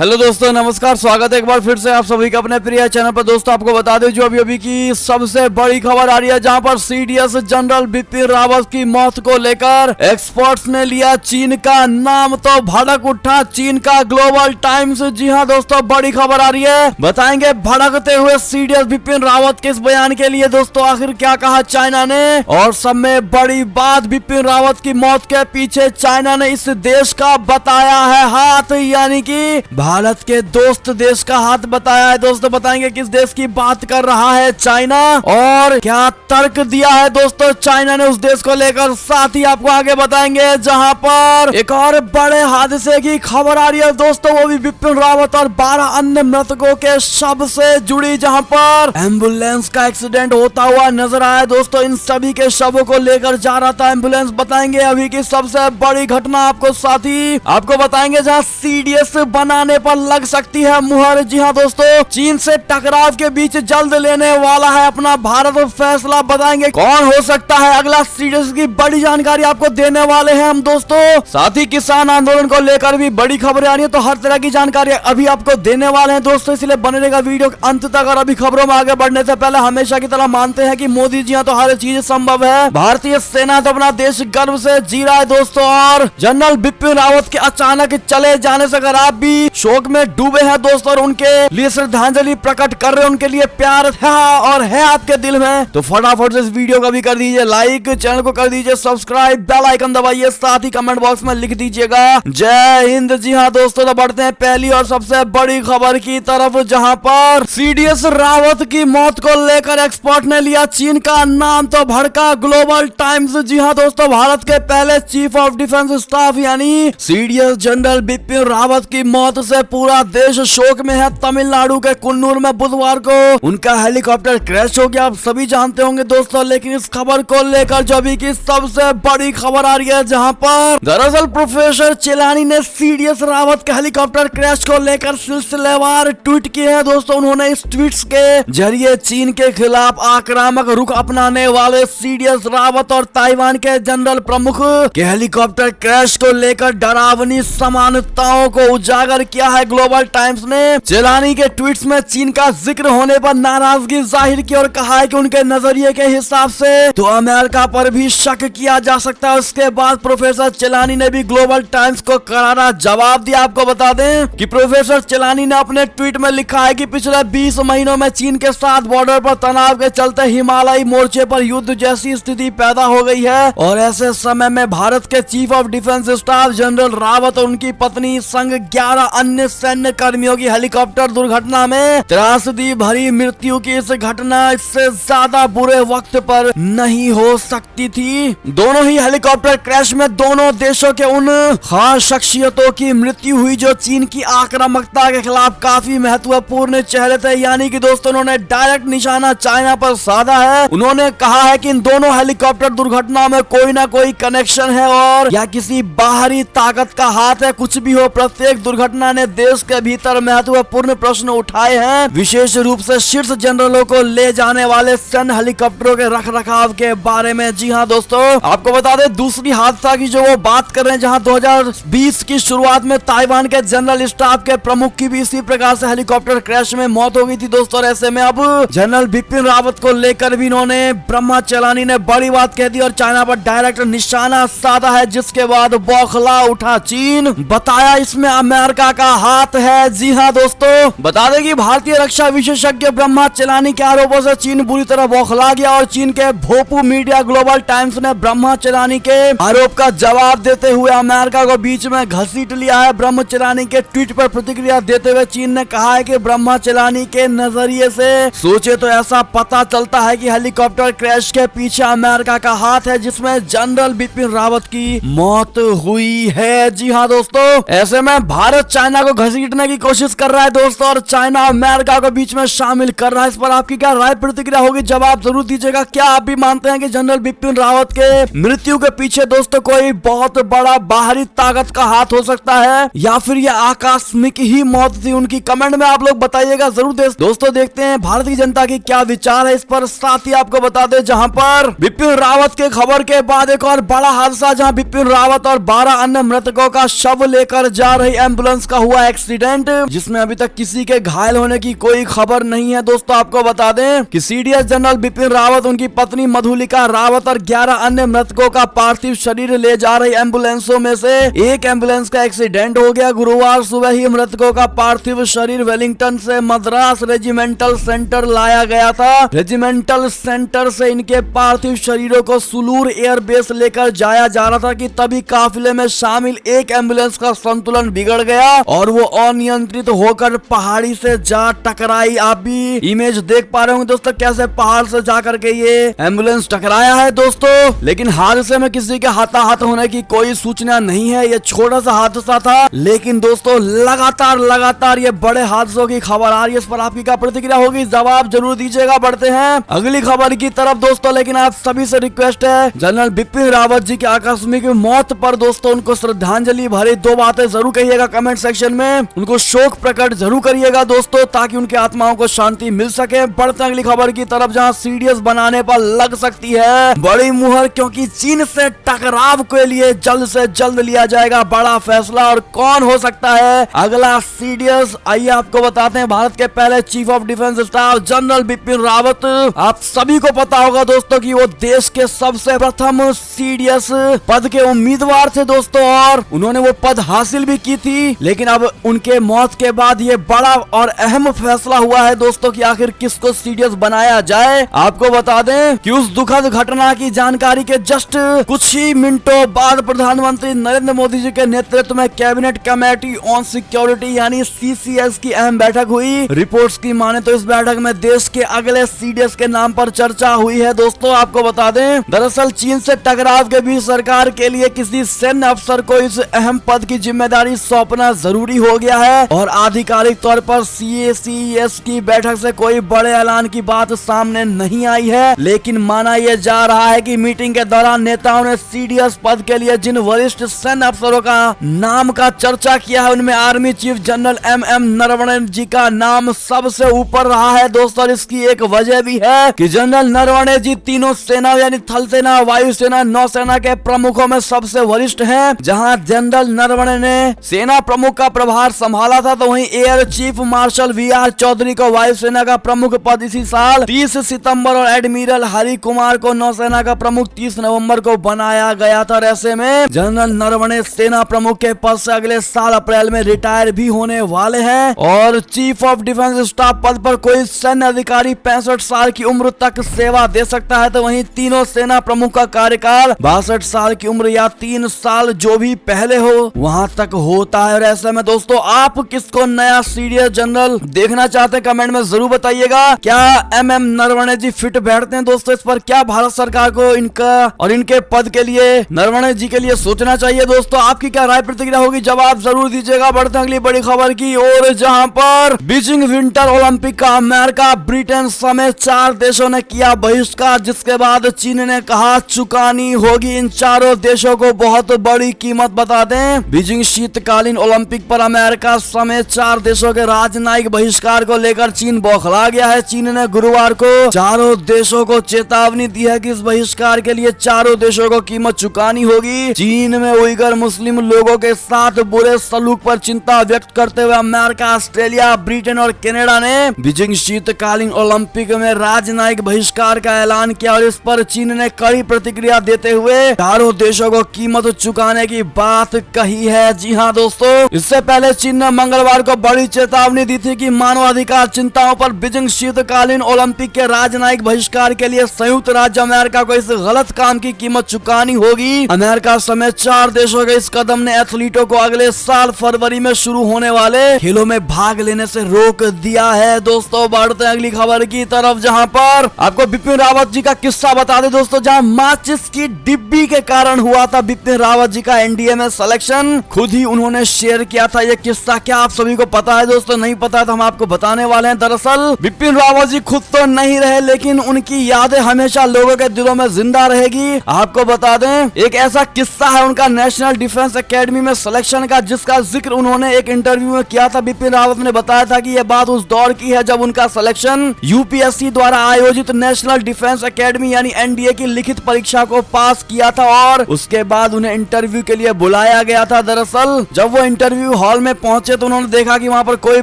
Hello दोस्तों, नमस्कार। स्वागत है एक बार फिर से आप सभी का अपने प्रिय चैनल पर। दोस्तों आपको बता दें जो अभी की सबसे बड़ी खबर आ रही है, जहां पर सीडीएस जनरल बिपिन रावत की मौत को लेकर एक्सपर्ट्स ने लिया चीन का नाम, तो भड़क उठा चीन का ग्लोबल टाइम्स। जी हां दोस्तों, बड़ी खबर आ रही है, बताएंगे भड़कते हुए सीडीएस बिपिन रावत के इस बयान के लिए दोस्तों आखिर क्या कहा चाइना ने। और सब में बड़ी बात, बिपिन रावत की मौत के पीछे चाइना ने इस देश का बताया है हाथ, यानी कि भारत के दोस्त देश का हाथ बताया है। दोस्तों बताएंगे किस देश की बात कर रहा है चाइना और क्या तर्क दिया है दोस्तों चाइना ने उस देश को लेकर। साथ ही आपको आगे बताएंगे जहां पर एक और बड़े हादसे की खबर आ रही है दोस्तों, वो भी बिपिन रावत और 12 अन्य मृतकों के शव से जुड़ी, जहां पर एम्बुलेंस का एक्सीडेंट होता हुआ नजर आया दोस्तों। इन सभी के शवों को लेकर जा रहा था एम्बुलेंस। बताएंगे अभी की सबसे बड़ी घटना आपको, साथ ही आपको बताएंगे जहां सीडीएस बनाने पर लग सकती है मुहर। जी हां दोस्तों, चीन से टकराव के बीच जल्द लेने वाला है अपना भारत फैसला। बताएंगे कौन हो सकता है अगला सीडीएस की बड़ी जानकारी आपको देने वाले हैं हम दोस्तों। साथ ही किसान आंदोलन को लेकर भी बड़ी खबरें आ रही है, तो हर तरह की जानकारी अभी आपको देने वाले हैं दोस्तों, इसलिए बने रहेगा वीडियो अंत तक। और अभी खबरों में आगे बढ़ने से पहले हमेशा की तरह मानते हैं कि मोदी जी तो हर चीज संभव है। भारतीय सेना तो अपना देश गर्व से जी रहा है दोस्तों, और जनरल बिपिन रावत के अचानक चले जाने से अगर आप भी शोक में डूबे हैं दोस्तों और उनके लिए श्रद्धांजलि प्रकट कर रहे हैं, उनके लिए प्यार है और है आपके दिल में, तो फटाफट से इस वीडियो को भी कर दीजिए लाइक, चैनल को कर दीजिए सब्सक्राइब, बेल आइकन दबाइए, साथ ही कमेंट बॉक्स में लिख दीजिएगा जय हिंद। जी हाँ दोस्तों, तो बढ़ते हैं पहली और सबसे बड़ी खबर की तरफ, जहां पर सीडीएस रावत की मौत को लेकर एक्सपर्ट ने लिया चीन का नाम, तो भड़का ग्लोबल टाइम्स। जी हाँ दोस्तों, भारत के पहले चीफ ऑफ डिफेंस स्टाफ यानी सीडीएस जनरल बिपिन रावत की मौत से पूरा देश शोक में है। तमिलनाडु के कुन्नूर में बुधवार को उनका हेलीकॉप्टर क्रैश हो गया, आप सभी जानते होंगे दोस्तों। लेकिन इस खबर को लेकर जो अभी की सबसे बड़ी खबर आ रही है, जहां पर दरअसल प्रोफेसर चेलानी ने सीडीएस रावत के हेलीकॉप्टर क्रैश को लेकर सिलसिलेवार ट्वीट किए हैं दोस्तों। उन्होंने इस ट्वीट्स के जरिए चीन के खिलाफ आक्रामक रुख अपनाने वाले सीडीएस रावत और ताइवान के जनरल प्रमुख के हेलीकॉप्टर क्रैश को लेकर डरावनी समानताओं को उजागर किया है। ग्लोबल टाइम्स ने चेलानी के ट्वीट्स में चीन का जिक्र होने पर नाराजगी जाहिर की और कहा है कि उनके नजरिए के हिसाब से तो अमेरिका पर भी शक किया जा सकता है। उसके बाद प्रोफेसर चेलानी ने भी ग्लोबल टाइम्स को करारा जवाब दिया। आपको बता दें कि प्रोफेसर चेलानी ने अपने ट्वीट में लिखा है कि पिछले 20 महीनों में चीन के साथ बॉर्डर पर तनाव के चलते हिमालयी मोर्चे पर युद्ध जैसी स्थिति पैदा हो गई है, और ऐसे समय में भारत के chief of defence staff general Rawat और उनकी पत्नी संग 11 अन्य सैन्य कर्मियों की हेलीकॉप्टर दुर्घटना में त्रासदी भरी मृत्यु की इस घटना इससे ज्यादा बुरे वक्त पर नहीं हो सकती थी। दोनों ही हेलीकॉप्टर क्रैश में दोनों देशों के उन खास शख्सियतों की मृत्यु हुई जो चीन की आक्रामकता के खिलाफ काफी महत्वपूर्ण चेहरे थे, यानी कि दोस्तों उन्होंने डायरेक्ट निशाना चाइना पर साधा है। उन्होंने कहा है कि इन दोनों हेलीकॉप्टर दुर्घटना में कोई ना कोई कनेक्शन है और या किसी बाहरी ताकत का हाथ है। कुछ भी हो, प्रत्येक दुर्घटना ने देश के भीतर महत्वपूर्ण प्रश्न उठाए हैं, विशेष रूप से शीर्ष जनरलों को ले जाने वाले सैन्य हेलीकॉप्टरों के रखरखाव के बारे में। जी हाँ दोस्तों, आपको बता दें दूसरी हादसा की जो वो बात कर रहे हैं, जहां 2020 की शुरुआत में ताइवान के जनरल स्टाफ के प्रमुख की भी इसी प्रकार से हेलीकॉप्टर क्रैश में मौत हो गई थी दोस्तों। ऐसे में अब जनरल बिपिन रावत को लेकर भी इन्होंने ब्रह्मा चेलानी ने बड़ी बात कह दी और चाइना पर डायरेक्ट निशाना साधा है, जिसके बाद बौखला उठा चीन। बताया इसमें अमेरिका का हाथ है। जी हाँ दोस्तों, बता दें कि भारतीय रक्षा विशेषज्ञ ब्रह्मा चेलानी के आरोपों से चीन बुरी तरह बौखला गया और चीन के भोपू मीडिया ग्लोबल टाइम्स ने ब्रह्मा चेलानी के आरोप का जवाब देते हुए अमेरिका को बीच में घसीट लिया है। ब्रह्मा चेलानी के ट्वीट पर प्रतिक्रिया देते हुए चीन ने कहा है कि ब्रह्मा चेलानी के नजरिए से सोचे तो ऐसा पता चलता है कि हेलीकॉप्टर क्रैश के पीछे अमेरिका का हाथ है, जिसमें जनरल बिपिन रावत की मौत हुई है। जी हाँ दोस्तों, ऐसे में भारत चाइना को घसीटने की कोशिश कर रहा है दोस्तों, और चाइना अमेरिका को बीच में शामिल कर रहा है। इस पर आपकी क्या राय प्रतिक्रिया होगी, जवाब जरूर दीजिएगा। क्या आप भी मानते हैं कि जनरल बिपिन रावत के मृत्यु के पीछे दोस्तों कोई बहुत बड़ा बाहरी ताकत का हाथ हो सकता है, या फिर यह आकस्मिक ही मौत थी उनकी? कमेंट में आप लोग बताइएगा जरूर। दोस्तों देखते हैं भारत की जनता की क्या विचार है इस पर। साथ ही आपको बता दें जहां पर बिपिन रावत के खबर के बाद एक और बड़ा हादसा, जहां बिपिन रावत और 12 अन्य मृतकों का शव लेकर जा रही एम्बुलेंस का हुआ एक्सीडेंट, जिसमें अभी तक किसी के घायल होने की कोई खबर नहीं है। दोस्तों आपको बता दें कि सीडीएस जनरल बिपिन रावत, उनकी पत्नी मधुलिका रावत और 11 अन्य मृतकों का पार्थिव शरीर ले जा रही एम्बुलेंसों में से एक एम्बुलेंस का एक्सीडेंट हो गया। गुरुवार सुबह ही मृतकों का पार्थिव शरीर वेलिंगटन से मद्रास रेजिमेंटल सेंटर लाया गया था। रेजिमेंटल सेंटर से इनके पार्थिव शरीरों को सुलूर एयरबेस लेकर जाया जा रहा था कि तभी काफिले में शामिल एक एम्बुलेंस का संतुलन बिगड़ गया और वो अनियंत्रित होकर पहाड़ी से जा टकराई। आप भी इमेज देख पा रहे होंगे दोस्तों, कैसे पहाड़ से जाकर के ये एम्बुलेंस टकराया है दोस्तों। लेकिन हादसे में किसी के हताहत होने की कोई सूचना नहीं है। ये छोटा सा हादसा था, लेकिन दोस्तों लगातार ये बड़े हादसों की खबर आ रही है। इस पर आपकी क्या प्रतिक्रिया होगी, जवाब जरूर दीजिएगा। बढ़ते हैं अगली खबर की तरफ दोस्तों, लेकिन आप सभी से रिक्वेस्ट है, जनरल बिपिन रावत जी की आकस्मिक मौत पर दोस्तों उनको श्रद्धांजलि भरी 2 बातें जरूर कहिएगा कमेंट सेक्शन में। उनको शोक प्रकट जरूर करिएगा दोस्तों, ताकि उनके आत्माओं को शांति मिल सके। बढ़ते अगली खबर की तरफ, जहां सीडीएस बनाने पर लग सकती है बड़ी मुहर, क्योंकि चीन से टकराव के लिए जल्द से जल्द लिया जाएगा बड़ा फैसला। और कौन हो सकता है अगला सीडीएस, आइए आपको बताते हैं। भारत के पहले chief of defence staff general Bipin Rawat, आप सभी को पता होगा दोस्तों कि वो देश के सबसे प्रथम सीडीएस पद के उम्मीदवार थे दोस्तों, और उन्होंने वो पद हासिल भी की थी। लेकिन अब उनके मौत के बाद ये बड़ा और अहम फैसला हुआ है दोस्तों कि आखिर किसको सीडीएस बनाया जाए। आपको बता दें कि उस दुखद घटना की जानकारी के जस्ट कुछ ही मिनटों बाद प्रधानमंत्री नरेंद्र मोदी जी के नेतृत्व में कैबिनेट कमेटी ऑन सिक्योरिटी यानी सीसीएस की अहम बैठक हुई। रिपोर्ट्स की माने तो इस बैठक में देश के अगले सीडीएस के नाम पर चर्चा हुई है दोस्तों। आपको बता दें, दरअसल चीन से टकराव के बीच सरकार के लिए किसी सैन्य अफसर को इस अहम पद की जिम्मेदारी सौंपना जरूरी हो गया है, और आधिकारिक तौर पर सीएसीएस की बैठक से कोई बड़े ऐलान की बात सामने नहीं आई है। लेकिन माना यह जा रहा है कि मीटिंग के दौरान नेताओं ने सीडीएस पद के लिए जिन वरिष्ठ सैन्य अफसरों का नाम का चर्चा किया है, उनमें army chief general M Naravane ji का नाम सबसे ऊपर रहा है दोस्तों। और इसकी एक वजह भी है कि जनरल नरवणे जी तीनों सेना यानी थल सेना, वायुसेना, नौसेना के प्रमुखों में सबसे वरिष्ठ हैं। जहां जनरल नरवणे ने सेना प्रमुख का प्रभार संभाला था, तो वहीं air chief marshal VR Chaudhary को वायुसेना का प्रमुख पद इसी साल 30 सितंबर और एडमिरल हरि कुमार को नौसेना का प्रमुख 30 नवंबर को बनाया गया था। ऐसे में जनरल नरवणे सेना प्रमुख के पद से अगले साल अप्रैल में रिटायर भी होने वाले हैं, और चीफ ऑफ डिफेंस स्टाफ पद पर कोई सैन्य अधिकारी 65 साल की उम्र तक सेवा दे सकता है। तो वहीं तीनों सेना प्रमुख का कार्यकाल 62 साल की उम्र या 3 साल जो भी पहले हो वहां तक होता है। और ऐसे में दोस्तों आप किसको नया सीडीएस जनरल देखना चाहते हैं, कमेंट में जरूर बताइएगा। क्या एम नरवणे जी फिट बैठते हैं दोस्तों? इस पर क्या भारत सरकार को इनका और इनके पद के लिए नरवणे जी के लिए सोचना चाहिए दोस्तों? आपकी क्या राय प्रतिक्रिया होगी, जवाब जरूर दीजिएगा। बढ़ते हैं अगली बड़ी खबर की ओर, जहां पर बीजिंग विंटर ओलंपिक का अमेरिका, ब्रिटेन समेत 4 देशों ने किया बहिष्कार, जिसके बाद चीन ने कहा चुकानी होगी इन चारों देशों को बहुत बड़ी कीमत। बता दें, बीजिंग शीतकालीन ओलंपिक पर अमेरिका समेत 4 देशों के राजनयिक बहिष्कार को लेकर चीन बौखला गया है। चीन ने गुरुवार को चारों देशों को चेतावनी दी है कि इस बहिष्कार के लिए चारों देशों को कीमत चुकानी होगी। चीन में उइगर मुस्लिम लोगों के साथ बुरे सलूक पर चिंता व्यक्त करते हुए अमेरिका, ऑस्ट्रेलिया, ब्रिटेन और कनाडा ने बीजिंग शीतकालीन ओलंपिक में राजनयिक बहिष्कार का ऐलान किया, और इस पर चीन ने कड़ी प्रतिक्रिया देते हुए चारों देशों को कीमत चुकाने की बात कही है। जी हाँ दोस्तों, इससे पहले चीन ने मंगलवार को बड़ी चेतावनी दी थी कि मानवाधिकार चिंताओं पर बीजिंग शीतकालीन ओलंपिक के राजनयिक बहिष्कार के लिए संयुक्त राज्य अमेरिका को इस गलत काम की कीमत चुकानी होगी। अमेरिका समेत 4 देशों के इस कदम ने एथलीटों को अगले साल फरवरी में शुरू होने वाले खेलों में भाग लेने से रोक दिया है। दोस्तों बढ़ते हैं अगली खबर की तरफ, जहां पर आपको बिपिन रावत जी का किस्सा बता दें दोस्तों, जहां माचिस की डिब्बी के कारण हुआ था बिपिन रावत जी का एनडीए में सिलेक्शन। खुद ही उन्होंने शेयर किया था ये किस्सा। क्या आप सभी को पता है दोस्तों? नहीं पता तो हम आपको बताने वाले हैं। दरअसल बिपिन रावत जी खुद तो नहीं रहे, लेकिन उनकी यादें हमेशा लोगों के दिलों में जिंदा रहेगी। आपको बता दें, एक ऐसा किस्सा है उनका नेशनल डिफेंस एकेडमी में सिलेक्शन का, जिसका जिक्र उन्होंने एक इंटरव्यू में किया था। बिपिन रावत ने बताया था कि यह बात उस दौर की है जब उनका सिलेक्शन यूपीएससी द्वारा आयोजित नेशनल डिफेंस एकेडमी यानी एनडीए की लिखित परीक्षा को पास किया था, और उसके बाद उन्हें इंटरव्यू के लिए बुलाया गया था। दरअसल जब वो इंटरव्यू इंटरव्यू हॉल में पहुंचे तो उन्होंने देखा कि वहां पर कोई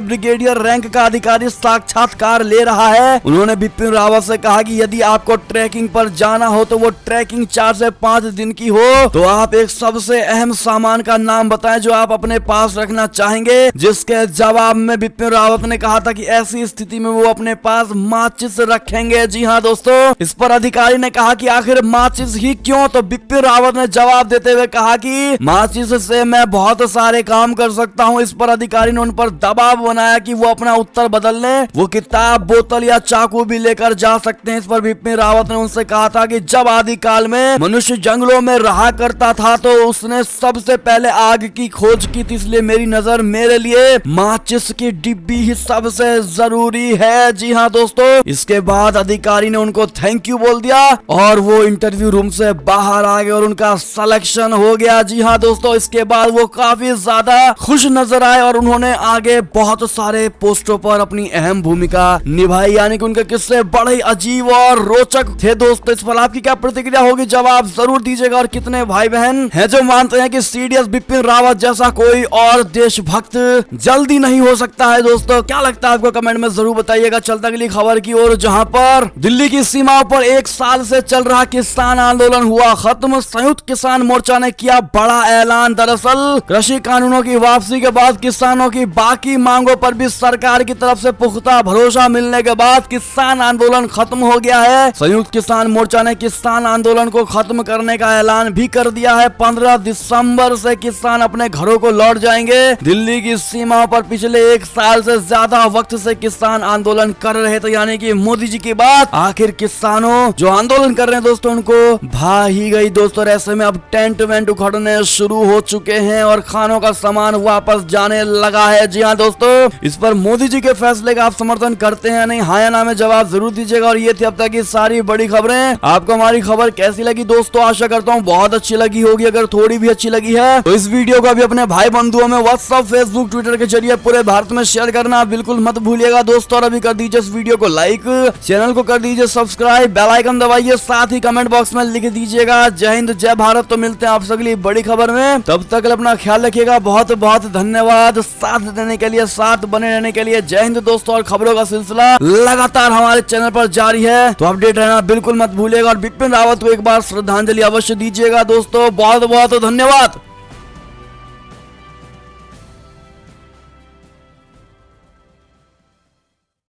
ब्रिगेडियर रैंक का अधिकारी साक्षात्कार ले रहा है। उन्होंने बिपिन रावत से कहा कि यदि आपको ट्रैकिंग पर जाना हो तो वो ट्रैकिंग 4 से 5 दिन की हो, तो आप एक सबसे अहम सामान का नाम बताएं जो आप अपने पास रखना चाहेंगे। जिसके जवाब में बिपिन रावत ने कहा था कि ऐसी स्थिति में वो अपने पास माचिस रखेंगे। जी हाँ दोस्तों, इस पर अधिकारी ने कहा कि आखिर माचिस ही क्यों? तो बिपिन रावत ने जवाब देते हुए कहा कि माचिस से मैं बहुत सारे काम कर सकता हूं। इस पर अधिकारी ने उन पर दबाव बनाया कि वो अपना उत्तर बदल लें, वो किताब, बोतल या चाकू भी लेकर जा सकते हैं। इस पर बिपिन रावत ने उनसे कहा था कि जब आदिकाल में मनुष्य जंगलों में रहा करता था तो उसने सबसे पहले आग की खोज की थी, इसलिए मेरी नजर मेरे लिए माचिस की डिब्बी ही सबसे जरूरी है। जी हाँ दोस्तों, इसके बाद अधिकारी ने उनको थैंक यू बोल दिया और वो इंटरव्यू रूम से बाहर आ गए और उनका सिलेक्शन हो गया। जी हाँ दोस्तों, इसके बाद वो काफी ज्यादा खुश नजर आए और उन्होंने आगे बहुत सारे पोस्टों पर अपनी अहम भूमिका निभाई, यानी कि उनके किस्से बड़े अजीब और रोचक थे। दोस्तों, इस पर आपकी क्या प्रतिक्रिया होगी जवाब जरूर दीजिएगा। और कितने भाई बहन हैं जो मानते हैं कि सीडीएस बिपिन रावत जैसा कोई और देशभक्त जल्दी नहीं हो सकता है? दोस्तों, क्या लगता है आपको? कमेंट में जरूर बताइएगा। चलता अगली खबर की ओर, जहां पर दिल्ली की सीमाओं पर 1 साल से चल रहा किसान आंदोलन हुआ खत्म। संयुक्त किसान मोर्चा ने किया बड़ा ऐलान। दरअसल कृषि कानूनों की वापसी के बाद किसानों की बाकी मांगों पर भी सरकार की तरफ से पुख्ता भरोसा मिलने के बाद किसान आंदोलन खत्म हो गया है। संयुक्त किसान मोर्चा ने किसान आंदोलन को खत्म करने का ऐलान भी कर दिया है। 15 दिसंबर से किसान अपने घरों को लौट जाएंगे। दिल्ली की सीमाओं पर पिछले 1 साल से ज्यादा वक्त से किसान आंदोलन कर रहे थे, यानी कि मोदी जी की बात आखिर किसानों जो आंदोलन कर रहे हैं दोस्तों उनको भा ही गई। दोस्तों, ऐसे में अब टेंट वेंट उखड़ने शुरू हो चुके हैं और खानों का सामान वापस जाने लगा है। जी हाँ दोस्तों, इस पर मोदी जी के फैसले का आप समर्थन करते हैं नहीं? हाँ या ना में जवाब जरूर दीजिएगा। और ये थी अब तक की सारी बड़ी खबरें। आपको हमारी खबर कैसी लगी दोस्तों? आशा करता हूँ बहुत अच्छी लगी होगी। अगर थोड़ी भी अच्छी लगी है तो इस वीडियो को भी अपने भाई बंधुओं में व्हाट्सएप, फेसबुक, ट्विटर के जरिए पूरे भारत में शेयर करना बिल्कुल मत भूलिएगा दोस्तों। और अभी कर दीजिए इस वीडियो को लाइक, चैनल को कर दीजिए सब्सक्राइब, बेल आइकन दबाइए, साथ ही कमेंट बॉक्स में लिख दीजिएगा जय हिंद जय भारत। तो मिलते हैं आपसे अगली बड़ी खबर में, तब तक अपना ख्याल रखिएगा। बहुत बहुत धन्यवाद साथ देने के लिए, साथ बने रहने के लिए। जय हिंद दोस्तों। और खबरों का सिलसिला लगातार हमारे चैनल पर जारी है, तो अपडेट रहना बिल्कुल मत भूलिएगा। और बिपिन रावत को एक बार श्रद्धांजलि अवश्य दीजिएगा दोस्तों। बहुत बहुत धन्यवाद।